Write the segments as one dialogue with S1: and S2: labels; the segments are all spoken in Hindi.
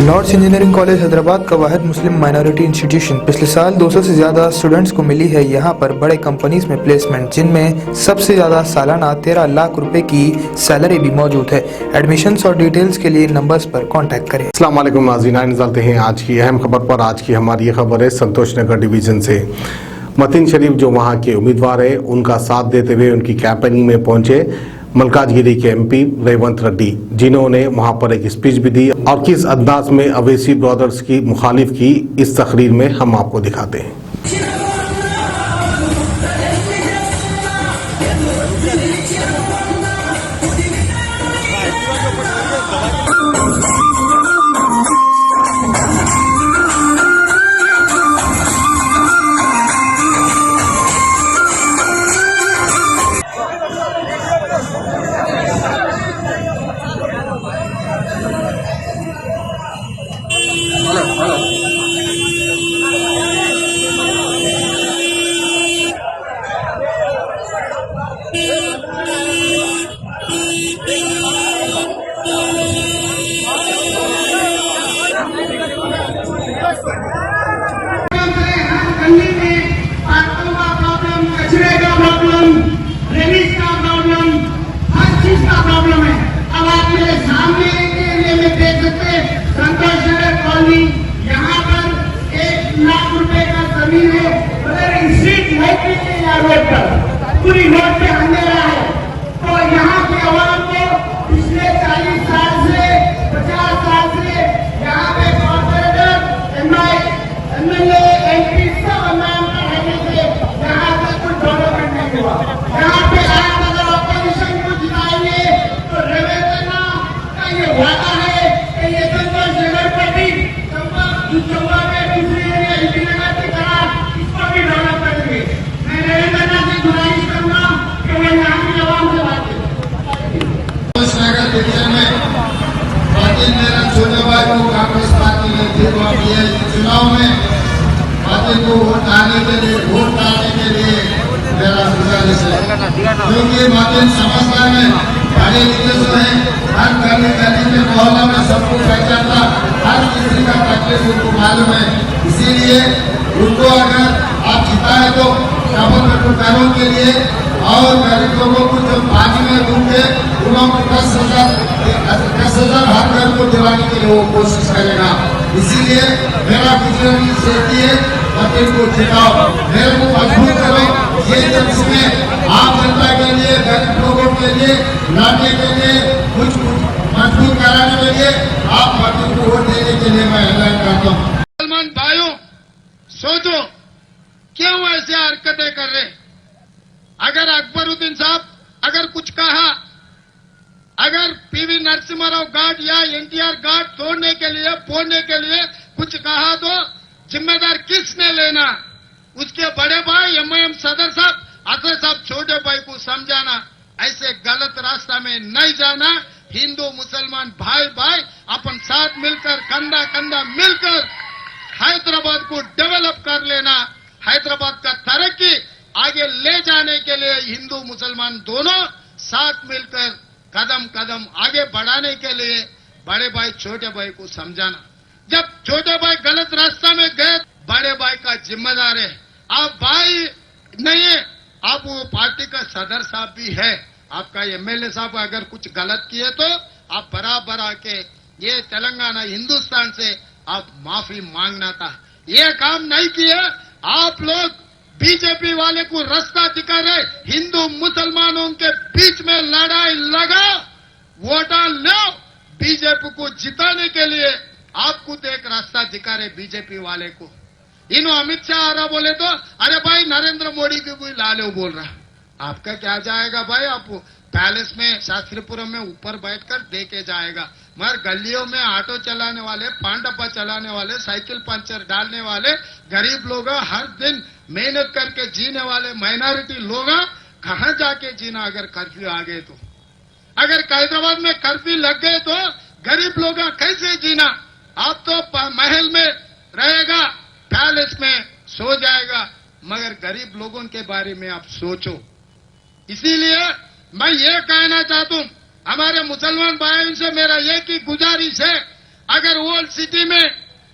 S1: लॉर्ड्स इंजीनियरिंग कॉलेज हैदराबाद का वाहिद मुस्लिम माइनॉरिटी इंस्टीट्यूशन। पिछले साल 200 से ज्यादा स्टूडेंट्स को मिली है यहाँ पर बड़े कंपनीज में प्लेसमेंट, जिनमें सबसे ज्यादा सालाना 13 लाख रुपए की सैलरी भी मौजूद है। एडमिशन्स और डिटेल्स के लिए नंबर्स पर कांटेक्ट करें।
S2: अस्सलाम वालेकुम नाज़रीन, निकलते हैं आज की अहम खबर पर। आज की हमारी ये खबर है संतोष नगर डिवीजन से। मतीन शरीफ जो वहाँ के उम्मीदवार है, उनका साथ देते हुए उनकी कैंपेनिंग में पहुंचे मलकाजगिरी के एमपी रेवंत रेड्डी, जिन्होंने वहां पर एक स्पीच भी दी और किस अंदाज में अवैसी ब्रदर्स की मुखालिफ की, इस तकरीर में हम आपको दिखाते हैं।
S3: पूरी रोड पे अंधेरा है, तो यहाँ के आवाम को पिछले 40 साल से 50 साल से यहाँ पे कॉर्पोरेटर, एमएलए, एमपी सब नाम पर रहने से यहाँ से कुछ डेवलपमेंट नहीं हुआ। यहाँ पे आप अगर ऑपोजिशन को जिताएंगे तो रेवेन्यू का ये वादा है कि ये संतोष नगर पर भी चौबा में दूसरी एमपी नगर की तरह इसको भी डेवलप करेंगे। मैं रेवेन्यू से गुजारिश करूंगा कि वो यहाँ की आवाम से बात करें।
S4: नगर डिवीजन में बाकी मेरा छोटे भाई को कांग्रेस पार्टी ने जीत दी है। चुनाव में बाकी को वोट डालने के लिए मेरा गुजारिश है, क्योंकि बाकी समझदार है, पढ़े लिखे जो है, हर गली गली में मोहल्ला में सबको पहचानता, हर किसी का तकलीफ उनको मालूम है। इसीलिए उनको अगर आप जिताए तो डबल बेडरूम के लिए और गरीब लोगों को जो पानी में डूबे उनको 10,000 हर घर को दिलाने के लिए वो कोशिश करेगा। इसीलिए मेरा गुजराती से वकील को जिताओ, मेरे को मजबूत करो। ये जब इसमें आम जनता के लिए, गरीब लोगों के लिए लड़ने के लिए, कुछ मजबूत कराने के लिए आप वकील को वोट देने के लिए मैं ऐलान करता हूँ।
S5: मुसलमान भाइयों, सोचो क्यों ऐसे हरकतें कर रहे? अगर अकबरुद्दीन साहब अगर कुछ कहा, अगर पीवी नरसिम्हा राव घाट या एनटीआर घाट तोड़ने के लिए, फोड़ने के लिए कुछ कहा तो जिम्मेदार किसने लेना? उसके बड़े भाई एमआईएम सदर साहब, अतर साहब छोटे भाई को समझाना, ऐसे गलत रास्ता में नहीं जाना। हिंदू मुसलमान भाई भाई अपन साथ मिलकर, कंधा कंधा मिलकर हैदराबाद को डेवलप कर लेना। हैदराबाद का तरक्की आगे ले जाने के लिए हिंदू मुसलमान दोनों साथ मिलकर कदम कदम आगे बढ़ाने के लिए बड़े भाई छोटे भाई को समझाना। जब छोटे भाई गलत रास्ता में गए, बड़े भाई का जिम्मेदार है। आप भाई नहीं है, आप वो पार्टी का सदर साहब भी है। आपका एमएलए साहब अगर कुछ गलत किए तो आप बराबर आके ये तेलंगाना हिंदुस्तान से आप माफी मांगना था। ये काम नहीं किए। आप लोग बीजेपी वाले को रास्ता दिखा रहे, हिंदू मुसलमानों के बीच में लड़ाई लगा, वोटा लो। बीजेपी को जिताने के लिए आप खुद एक रास्ता दिखा रहे बीजेपी वाले को। इन अमित शाह आ रहा बोले तो अरे भाई नरेंद्र मोदी की कोई लालो बोल रहा, आपका क्या जाएगा भाई? आप पैलेस में शास्त्रीपुरम में ऊपर बैठकर देके जाएगा, मगर गलियों में ऑटो चलाने वाले, पान डब्बा चलाने वाले, साइकिल पंचर डालने वाले गरीब लोग, हर दिन मेहनत करके जीने वाले माइनॉरिटी लोग कहां जाके जीना अगर कर्फ्यू आ गए तो? अगर हैदराबाद में कर्फ्यू लग गए तो गरीब लोग कैसे जीना? आप तो महल में रहेगा, पैलेस में सो जाएगा, मगर गरीब लोगों के बारे में आप सोचो। इसीलिए मैं ये कहना चाहता हूं, हमारे मुसलमान भाइयों से मेरा एक ही गुजारिश है, अगर ओल्ड सिटी में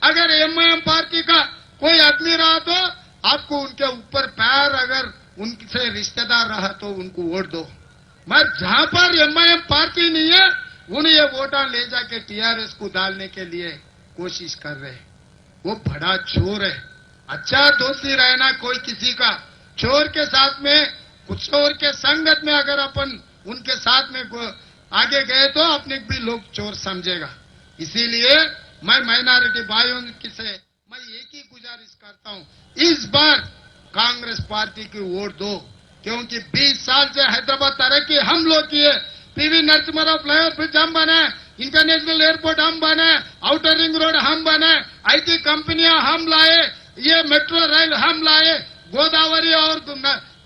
S5: अगर एमआईएम पार्टी का कोई आदमी रहा तो आपको उनके ऊपर पैर अगर उनसे रिश्तेदार रहा तो उनको वोट दो। मगर जहां पर एमआईएम पार्टी नहीं है उन्हें ये वोटा ले जाके टीआरएस को डालने के लिए कोशिश कर रहे हैं। वो बड़ा चोर है। अच्छा दोस्ती रहना कोई किसी का, चोर के साथ में कुछ चोर के संगत में अगर अपन उनके साथ में आगे गए तो अपने भी लोग चोर समझेगा। इसीलिए मैं माइनॉरिटी भाइयों से मैं एक ही गुजारिश करता हूं, इस बार कांग्रेस पार्टी की वोट दो, क्योंकि 20 साल से हैदराबाद तरक्की हम लोग किए। PV Narasimha Rao flyover bridge हम बनाए, इंटरनेशनल एयरपोर्ट हम बनाए, आउटर रिंग रोड हम बनाए, आईटी कंपनियां हम लाए, ये मेट्रो रेल हम लाए, गोदावरी और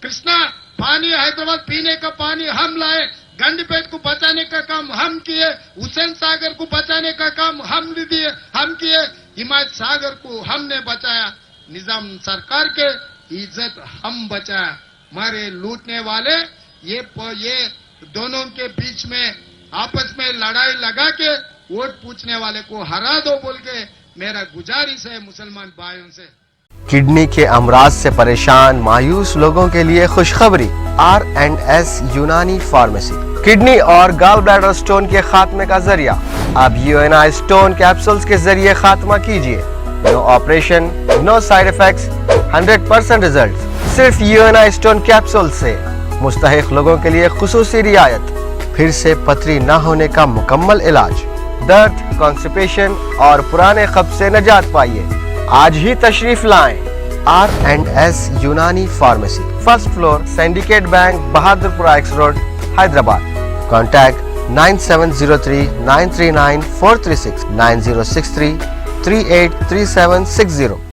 S5: कृष्णा पानी हैदराबाद पीने का पानी हम लाए, गंडपेट को बचाने का काम हम किए, हुसैन सागर को बचाने का काम हम किए, हिमायत सागर को हमने बचाया, निजाम सरकार के इज्जत हम बचाया। हमारे लूटने वाले ये दोनों के बीच में आपस में लड़ाई लगा के वोट पूछने वाले को हरा दो बोल के मेरा गुजारिश है मुसलमान भाइयों से।
S6: किडनी के अमराज से परेशान मायूस लोगों के लिए खुशखबरी, R&S यूनानी फार्मेसी किडनी और गॉल ब्लैडर स्टोन के खात्मे का जरिया। अब UNI स्टोन कैप्सूल्स के जरिए खात्मा कीजिए। No operation, no side effects, 100% result. सिर्फ UNI स्टोन कैप्सूल से मुस्तहिक लोगों के लिए खुसूसी रियायत। फिर से पथरी न होने का मुकम्मल इलाज, दर्द, कॉन्स्टिपेशन और पुराने कब्ज से निजात पाइए। आज ही तशरीफ लाएं। R&S यूनानी pharmacy, first floor, syndicate bank, Bahadurpura x road, Hyderabad. Contact 9703 939 436 9063 383760।